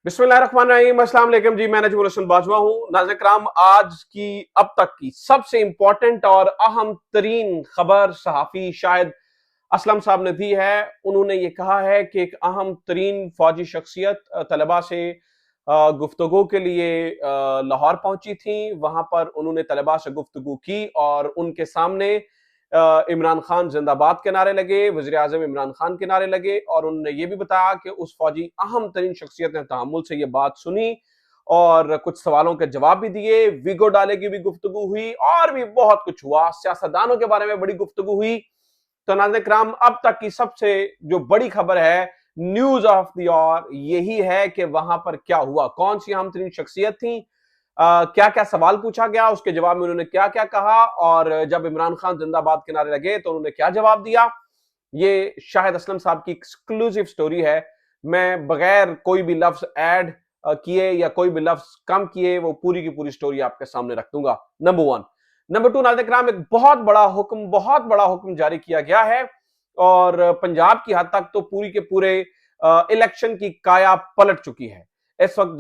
बिस्मिल्लाहिर्रहमानिर्रहीम, अस्सलाम वालेकुम जी। मैं नजमुल हसन बाजवा हूँ। नाज़रीन कराम, आज की अब तक की सबसे इंपॉर्टेंट और अहम तरीन खबर सहाफ़ी शाहिद असलम साहब ने दी है। उन्होंने ये कहा है कि एक अहम तरीन फौजी शख्सियत तलबा से गुफ्तगू के लिए लाहौर पहुंची थी। वहां पर उन्होंने तलबा से गुफ्तगू की और उनके सामने इमरान खान जिंदाबाद के नारे लगे, वज़ीर आज़म इमरान खान के नारे लगे और उन्होंने ये भी बताया कि उस फौजी अहम तरीन शख्सियत ने तहम्मुल से ये बात सुनी और कुछ सवालों के जवाब भी दिए। वीगो डाले की भी गुफ्तगू हुई और भी बहुत कुछ हुआ। सियासतदानों के बारे में बड़ी गुफ्तगू हुई। तो नाज़रीन किराम, अब तक की सबसे जो बड़ी खबर है, न्यूज ऑफ द आवर, यही है कि वहां पर क्या हुआ, कौन सी अहम तरीन शख्सियत थी, क्या क्या सवाल पूछा गया, उसके जवाब में उन्होंने क्या क्या कहा और जब इमरान खान जिंदाबाद के नारे लगे तो उन्होंने क्या जवाब दिया। ये शाहिद असलम साहब की एक्सक्लूसिव स्टोरी है। मैं बगैर कोई भी लफ्ज ऐड किए या कोई भी लफ्ज कम किए वो पूरी की पूरी स्टोरी आपके सामने रख दूंगा। Number one. नंबर टू, नाज़रीन किराम, एक बहुत बड़ा हुक्म जारी किया गया है और पंजाब की हद तक तो पूरी के पूरे इलेक्शन की काया पलट चुकी है। इस वक्त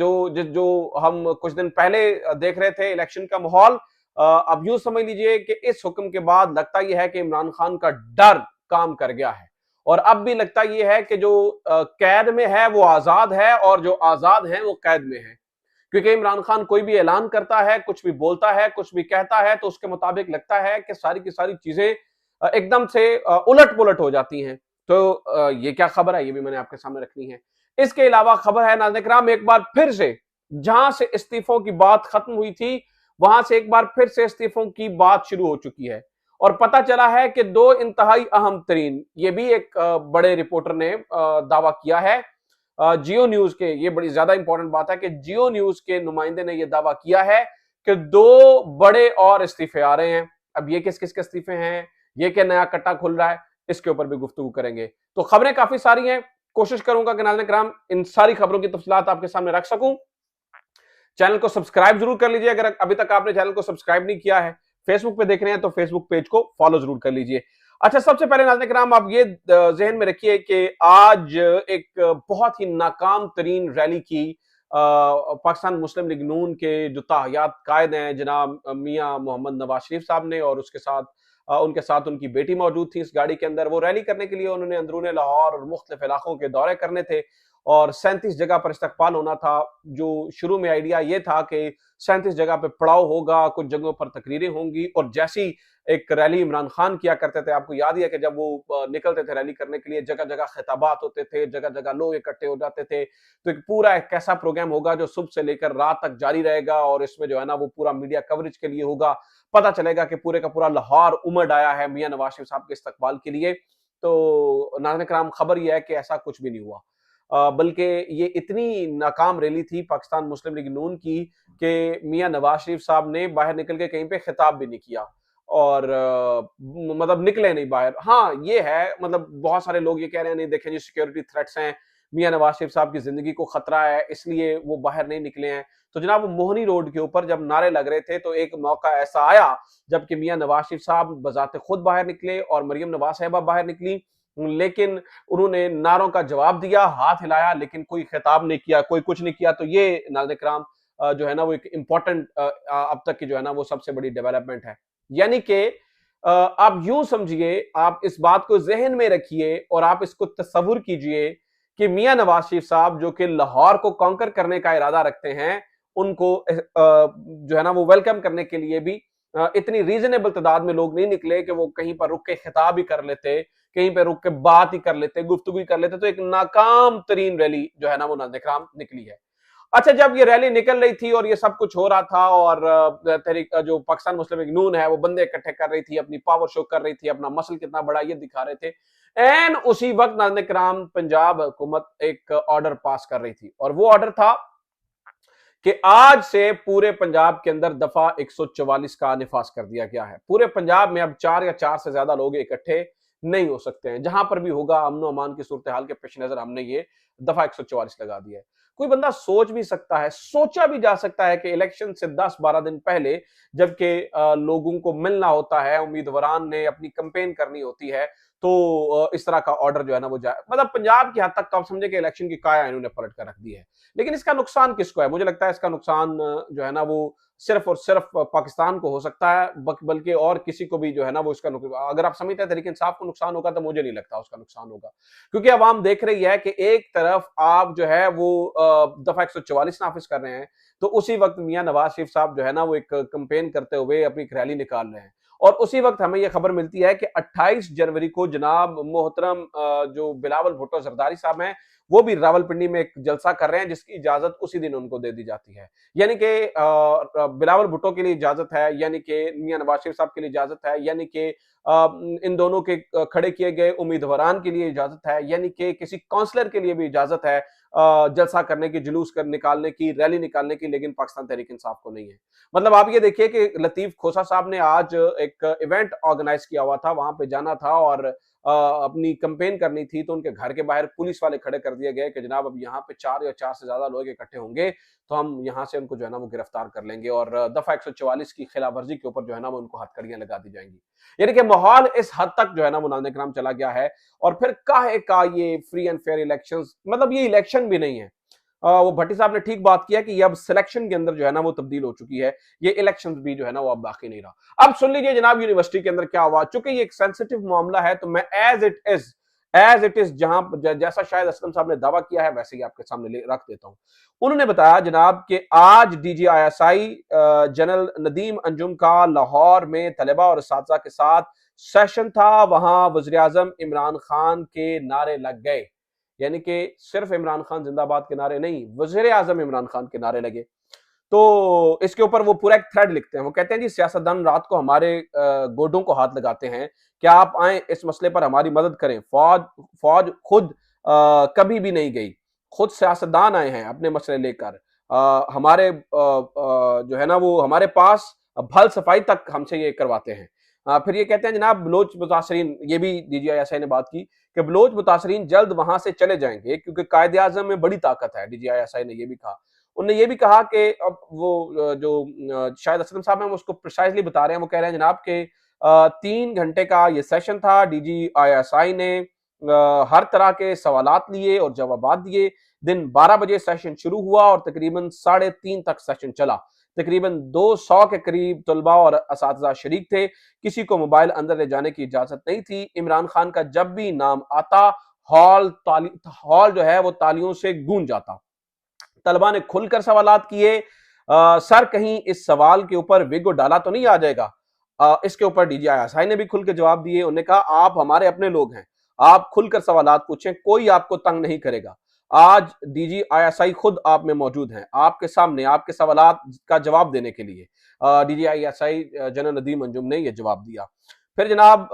जो हम कुछ दिन पहले देख रहे थे इलेक्शन का माहौल, अब यूं समझ लीजिए कि इस हुक्म के बाद लगता यह है कि इमरान खान का डर काम कर गया है और अब भी लगता यह है कि जो कैद में है वो आजाद है और जो आजाद है वो कैद में है। क्योंकि इमरान खान कोई भी ऐलान करता है, कुछ भी बोलता है, कुछ भी कहता है तो उसके मुताबिक लगता है कि सारी की सारी चीजें एकदम से उलट पुलट हो जाती हैं। तो ये क्या खबर है, ये भी मैंने आपके सामने रखनी है। इसके अलावा खबर है नाज़रीन किराम, एक बार फिर से जहां से इस्तीफों की बात खत्म हुई थी वहां से एक बार फिर से इस्तीफों की बात शुरू हो चुकी है और पता चला है कि दो इंतहाई अहम तरीन, ये भी एक बड़े रिपोर्टर ने दावा किया है, जियो न्यूज के, ये बड़ी ज्यादा इंपॉर्टेंट बात है कि जियो न्यूज के नुमाइंदे ने यह दावा किया है कि दो बड़े और इस्तीफे आ रहे हैं। अब ये किस किस के इस्तीफे हैं, ये क्या नया कट्टा खुल रहा है, इसके ऊपर भी गुफ्तगू करेंगे। तो खबरें काफी सारी हैं, कोशिश करूंगा कि नाज़रीन किराम इन सारी खबरों की तफसीलात आपके सामने रख सकूं। चैनल को सब्सक्राइब जरूर कर लीजिए अगर अभी तक आपने चैनल को सब्सक्राइब नहीं किया है। फेसबुक पे देख रहे हैं तो फेसबुक पेज को फॉलो जरूर कर लीजिए। अच्छा, सबसे पहले नाज़रीन किराम आप ये जहन में रखिए कि आज एक बहुत ही नाकाम तरीन रैली की पाकिस्तान मुस्लिम लीग नून के जो ताहियात कायद हैं जनाब मियां मोहम्मद नवाज शरीफ साहब ने और उसके साथ उनके साथ उनकी बेटी मौजूद थी इस गाड़ी के अंदर। वो रैली करने के लिए उन्होंने अंदरून लाहौर और मुख्तलिफ इलाकों के दौरे करने थे और 37 जगह पर इस्तकबाल होना था। जो शुरू में आइडिया ये था कि 37 जगह पे पड़ाव होगा, कुछ जगहों पर तकरीरें होंगी और जैसी एक रैली इमरान खान किया करते थे, आपको याद ही है कि जब वो निकलते थे रैली करने के लिए, जगह जगह खिताबात होते थे, जगह जगह लोग इकट्ठे हो जाते थे। तो एक पूरा एक कैसा प्रोग्राम होगा जो सुबह से लेकर रात तक जारी रहेगा और इसमें जो है ना वो पूरा मीडिया कवरेज के लिए होगा। पता चलेगा कि पूरे का पूरा लाहौर उमड़ आया है मियां नवाज शरीफ साहब के इस्तकबाल के लिए। तो नाज़रीन कराम, खबर यह है कि ऐसा कुछ भी नहीं हुआ, बल्कि ये इतनी नाकाम रैली थी पाकिस्तान मुस्लिम लीग नून की कि मियां नवाज शरीफ साहब ने बाहर निकल के कहीं पे खिताब भी नहीं किया और मतलब निकले नहीं बाहर। हाँ ये है, मतलब बहुत सारे लोग ये कह रहे हैं नहीं देखें जी सिक्योरिटी थ्रेट्स हैं, मियां नवाज शरीफ साहब की जिंदगी को खतरा है इसलिए वो बाहर नहीं निकले हैं। तो जनाब मोहनी रोड के ऊपर जब नारे लग रहे थे तो एक मौका ऐसा आया जबकि मियां नवाज शरीफ साहब बजाते खुद बाहर निकले और मरियम नवाज साहिबा बाहर निकली, लेकिन उन्होंने नारों का जवाब दिया, हाथ हिलाया, लेकिन कोई खिताब नहीं किया, कोई कुछ नहीं किया। तो ये नाज़रीन किराम जो है ना वो एक इंपॉर्टेंट अब तक की जो है ना वो सबसे बड़ी डेवलपमेंट है। यानी कि आप यूं समझिए, आप इस बात को जहन में रखिए और आप इसको तस्वुर कीजिए कि मियां नवाज शरीफ साहब जो कि लाहौर को कॉन्कर करने का इरादा रखते हैं, उनको जो है ना वो वेलकम करने के लिए भी इतनी रीजनेबल तादाद में लोग नहीं निकले कि वो कहीं पर रुक के खिताब ही कर लेते, कहीं पे रुक के बात ही कर लेते, गुफ्तगू ही कर लेते। तो एक नाकाम तरीन रैली जो है ना वो नाज़रीन निकली है। अच्छा, जब ये रैली निकल रही थी और ये सब कुछ हो रहा था और तहरीक जो पाकिस्तान मुस्लिम लीग नून है वो बंदे इकट्ठे कर रही थी, अपनी पावर शो कर रही थी, अपना मसल कितना बड़ा ये दिखा रहे थे, एन उसी वक्त नाज़रीन किराम पंजाब हुकूमत एक ऑर्डर पास कर रही थी और वो ऑर्डर था कि आज से पूरे पंजाब के अंदर दफा 144 का निफाज कर दिया गया है। पूरे पंजाब में अब 4 या 4 से ज्यादा लोग इकट्ठे नहीं हो सकते हैं। जहां पर भी होगा अमन अमान की सूरत हाल के पेश नजर हमने ये दफा 144 लगा दिया है। कोई बंदा सोच भी सकता है, सोचा भी जा सकता है कि इलेक्शन से 10-12 दिन पहले जबकि लोगों को मिलना होता है, उम्मीदवारान ने अपनी कंपेन करनी होती है, तो इस तरह का ऑर्डर जो है ना वो जाए, मतलब पंजाब की हद तक तो आप समझे कि इलेक्शन की काया इन्होंने पलट कर रख दी है। लेकिन इसका नुकसान किसको है? मुझे लगता है इसका नुकसान जो है ना वो सिर्फ और सिर्फ पाकिस्तान को हो सकता है, बल्कि और किसी को भी जो है ना वो इसका अगर आप समझते हैं तहरीक इंसाफ को नुकसान होगा तो मुझे नहीं लगता उसका नुकसान होगा, क्योंकि अवाम देख रही है कि एक तरफ आप जो है वो दफा 144 नाफिज कर रहे हैं, तो उसी वक्त मियां नवाज शरीफ साहब जो है ना वो एक कंपेन करते हुए अपनी एक रैली निकाल रहे हैं, और उसी वक्त हमें यह खबर मिलती है कि 28 जनवरी को जनाब मोहतरम जो बिलावल भुट्टो जरदारी साहब हैं, वो भी रावलपिंडी में एक जलसा कर रहे हैं, जिसकी इजाजत उसी दिन उनको दे दी जाती है। यानी कि बिलावल भुट्टो के लिए इजाजत है, यानी कि मियां नवाज शरीफ साहब के लिए इजाजत है, यानी कि इन दोनों के खड़े किए गए उम्मीदवारान के लिए इजाजत है, यानी कि किसी काउंसलर के लिए भी इजाजत है जलसा करने की, जुलूस कर निकालने की, रैली निकालने की, लेकिन पाकिस्तान तहरीक इंसाफ को नहीं है। मतलब आप ये देखिए कि लतीफ खोसा साहब ने आज एक इवेंट ऑर्गेनाइज किया हुआ था, वहां पे जाना था और अपनी कंपेन करनी थी, तो उनके घर के बाहर पुलिस वाले खड़े कर दिए गए कि जनाब अब यहाँ पे 4 या 4 से ज्यादा लोग इकट्ठे होंगे तो हम यहाँ से उनको जो है ना वो गिरफ्तार कर लेंगे, और दफा 144 की खिलाफ वर्जी के ऊपर जो है ना वो उनको हथकड़ियां लगा दी जाएंगी। यानी कि माहौल इस हद तक जो है ना वो नाज़रीन किराम चला गया है। और फिर काहे का ये फ्री एंड फेयर इलेक्शंस, मतलब ये इलेक्शन भी नहीं है। वो भट्टी साहब ने ठीक बात किया कि ये अब सिलेक्शन के अंदर जो है ना वो तब्दील हो चुकी है, ये इलेक्शंस भी जो है ना वो अब बाकी नहीं रहा। अब सुन लीजिए जनाब यूनिवर्सिटी के अंदर क्या हुआ, चूंकि ये एक सेंसिटिव मामला है तो मैं एज इट इज जहां जैसा शायद असलम साहब ने दावा किया है वैसे ही आपके सामने रख देता हूं। उन्होंने बताया जनाब कि आज DGISI जनरल नदीम अंजुम का लाहौर में तलबा और असातिज़ा के साथ सेशन था, वहां वज़ीर आज़म इमरान खान के नारे लग गए, यानी कि सिर्फ इमरान खान जिंदाबाद के नारे नहीं, वज़ीर आज़म इमरान खान के नारे लगे। तो इसके ऊपर वो पूरा एक थ्रेड लिखते हैं, वो कहते हैं जी सियासतदान रात को हमारे गोडों को हाथ लगाते हैं, क्या आप आए इस मसले पर हमारी मदद करें। फौज खुद कभी भी नहीं गई, खुद सियासतदान आए हैं अपने मसले लेकर, हमारे जो है ना वो हमारे पास भल सफाई तक हमसे ये करवाते हैं। फिर ये कहते हैं जनाब बलोच मुतासरीन, ये भी DGISI ने बात की कि बलोच मुतासरीन जल्द वहां से चले जाएंगे क्योंकि कायदे आजम में बड़ी ताकत है। DGISI ने ये भी कहा। उन्होंने ये भी कहा कि अब वो जो शायद असलम साहब हैं वो उसको प्रिसाइजली बता रहे हैं, वो कह रहे हैं जनाब के 3 घंटे का ये सेशन था, DGISI ने हर तरह के सवालात लिए और जवाबात दिए। दिन 12 बजे सेशन शुरू हुआ और तकरीबन 3:30 तक सेशन चला। तकरीबन 200 के करीब तलबा और असातिज़ा शरीक थे। किसी को मोबाइल अंदर ले जाने की इजाजत नहीं थी। इमरान खान का जब भी नाम आता हॉल जो है वो तालियों से गूंज जाता। तलबा ने खुलकर सवालात किए। सर कहीं इस सवाल के ऊपर विगो डाला तो नहीं आ जाएगा। इसके ऊपर DGISI ने भी खुल के जवाब दिए। उन्होंने कहा आप हमारे अपने लोग हैं, आप खुलकर सवालात पूछें, कोई आपको तंग नहीं करेगा। आज DGISI खुद आप में मौजूद हैं, आपके सामने आपके सवालात का जवाब देने के लिए। DGISI जनरल नदीम अंजुम ने यह जवाब दिया। फिर जनाब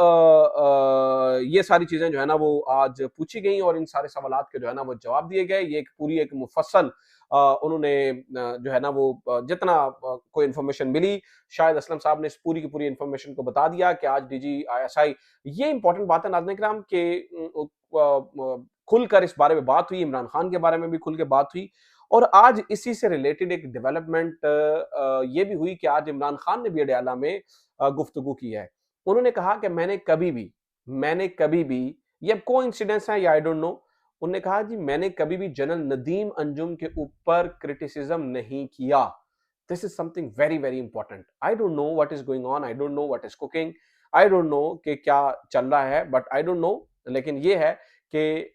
ये सारी चीजें जो है ना वो आज पूछी गई और इन सारे सवालात के जो है ना वो जवाब दिए गए। ये एक पूरी एक मुफस्सल उन्होंने जो है ना वो जितना कोई इन्फॉर्मेशन मिली, शायद असलम साहब ने इस पूरी की पूरी इन्फॉर्मेशन को बता दिया कि आज DGISI, ये इंपॉर्टेंट बात है नाज़रीन किराम के खुलकर इस बारे में बात हुई, इमरान खान के बारे में भी खुल के बात हुई। और आज इसी से रिलेटेड एक डेवलपमेंट ये भी हुई कि आज इमरान खान ने भी अडयाला में गुफ्तगू की है। उन्होंने कहा कि मैंने कभी भी, ये कोइंसिडेंस है या आई डोंट नो, उन्होंने कहा जी मैंने कभी भी जनरल नदीम अंजुम के ऊपर क्रिटिसिज्म नहीं किया। This is something very very important. I don't know what is going on, I don't know what is cooking, I don't know कि क्या चल रहा है, बट आई डोंट नो, लेकिन ये है कि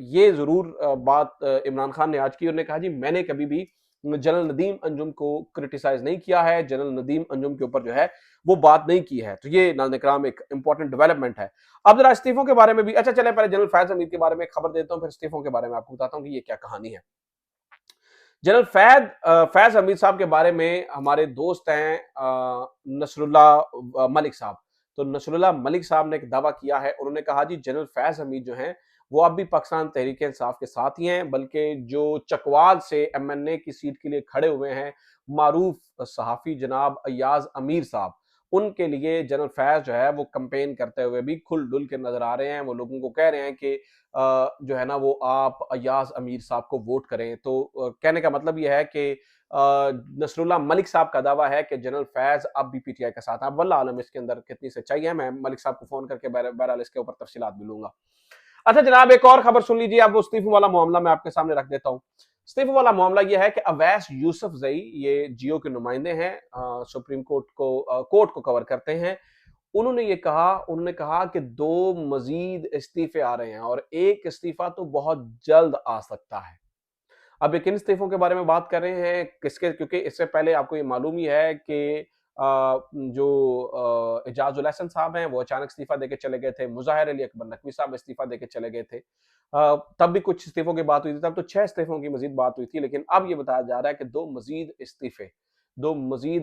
ये जरूर बात इमरान खान ने आज की। उन्होंने कहा जी मैंने कभी भी जनरल नदीम अंजुम को क्रिटिसाइज नहीं किया है, जनरल नदीम अंजुम के ऊपर जो है वो बात नहीं की है। तो ये नाज़रीन किराम एक इंपॉर्टेंट डेवलपमेंट है। अब जरा इस्तीफों के बारे में भी, अच्छा चले पहले जनरल फैज हमीद के बारे में खबर देता हूं, फिर इस्तीफों के बारे में आपको बताता हूं कि ये क्या कहानी है। जनरल फैज हमीद साहब के बारे में हमारे दोस्त हैं नसरुल्लाह मलिक साहब। तो नसरुल्लाह मलिक साहब ने एक दावा किया है, उन्होंने कहा जी जनरल फैज हमीद जो हैं वो अब भी पाकिस्तान तहरीक इंसाफ के साथ ही हैं, बल्कि जो चकवाल से MNA की सीट के लिए खड़े हुए हैं मारूफ सहाफी जनाब अयाज अमीर साहब, उनके लिए जनरल फैज जो है वो कैंपेन करते हुए भी खुल डुल के नजर आ रहे हैं। वो लोगों को कह रहे हैं कि जो है ना वो आप अय्याज अमीर साहब को वोट करें। तो कहने का मतलब ये है कि नसरुल्लाह मलिक साहब का दावा है कि जनरल फैज अब भी पीटीआई के साथ हैं। अब वल्लाह आलम इसके अंदर कितनी सच्चाई है, मैं मलिक साहब को फोन करके बहरहाल इसके ऊपर तफसीलात भी लूंगा। अच्छा जनाब, एक और खबर सुन लीजिए। अब वो इस्तीफों वाला मामला मैं आपके सामने रख देता हूँ। इस्तीफों वाला मामला यह है कि अवैस यूसुफ जई, ये जियो के नुमाइंदे हैं, सुप्रीम कोर्ट को कवर करते हैं। उन्होंने कहा कि 2 मजीद इस्तीफे आ रहे हैं और एक इस्तीफा तो बहुत जल्द आ सकता है। अब ये किन इस्तीफों के बारे में बात कर रहे हैं, किसके, क्योंकि इससे पहले आपको ये मालूम ही है कि जो एजाजुल हसन साहब हैं वो अचानक इस्तीफा देके चले गए थे। मुज़ाहिर अली अकबर नकवी साहब इस्तीफा देके चले गए थे। तब भी कुछ इस्तीफों की बात हुई थी, तब तो 6 इस्तीफों की मजीद बात हुई थी, लेकिन अब ये बताया जा रहा है कि 2 मजीद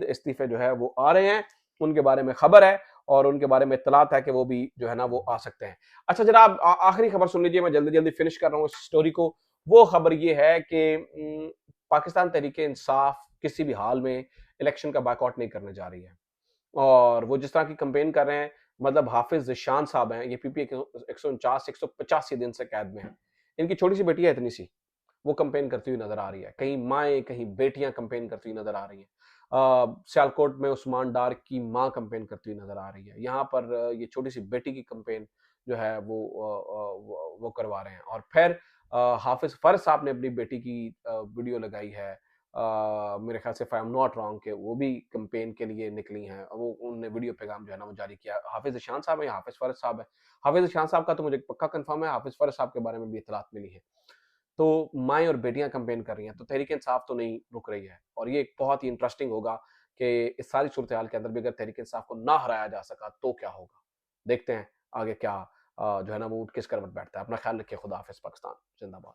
इस्तीफे जो है वो आ रहे हैं। उनके बारे में खबर है और उनके बारे में इत्तलात है कि वो भी जो है ना वो आ सकते हैं। अच्छा जनाब, आखिरी खबर सुन लीजिए, मैं जल्दी जल्दी फिनिश कर रहा हूँ इस स्टोरी को। वो खबर ये है कि पाकिस्तान तहरीक इंसाफ किसी भी हाल में इलेक्शन का बायकॉट नहीं करने जा रही है। और वो जिस तरह की कंपेन कर रहे हैं, मतलब हाफिज जिशान साहब हैं, ये पीपी 149 185 दिन से कैद में हैं। इनकी छोटी सी बेटी है इतनी सी, वो कंपेन करती हुई नजर आ रही है। कहीं माएँ, कहीं बेटियां कंपेन करती हुई नजर आ रही हैं। सियालकोट में उस्मान डार की माँ कंपेन करती हुई नजर आ रही है। यहाँ पर ये छोटी सी बेटी की कंपेन जो है वो करवा रहे हैं। और फिर हाफिज फर्ज साहब ने अपनी बेटी की वीडियो लगाई है। मेरे ख्याल से if I am not wrong के वो भी कंपेन के लिए निकली हैं। वो उन्होंने वीडियो पैगाम जो है ना वो जारी किया। हाफिज ईशान साहब है या हाफिज फर्ज साहब है? हाफिज ईशान साहब का तो मुझे पक्का कंफर्म है, हाफिज फर्ज साहब के बारे में भी इतलात मिली है। तो माएँ और बेटियाँ कैंपेन कर रही हैं, तो तहरीक इंसाफ तो नहीं रुक रही है। और ये एक बहुत ही इंटरेस्टिंग होगा कि इस सारी सूरत-ए-हाल के अंदर भी अगर तहरीक इंसाफ को ना हराया जा सका तो क्या होगा? देखते हैं आगे क्या जो है ना वो किस करवट बैठता है। अपना ख्याल रखिए। खुदा हाफ़िज़। पाकिस्तान ज़िंदाबाद।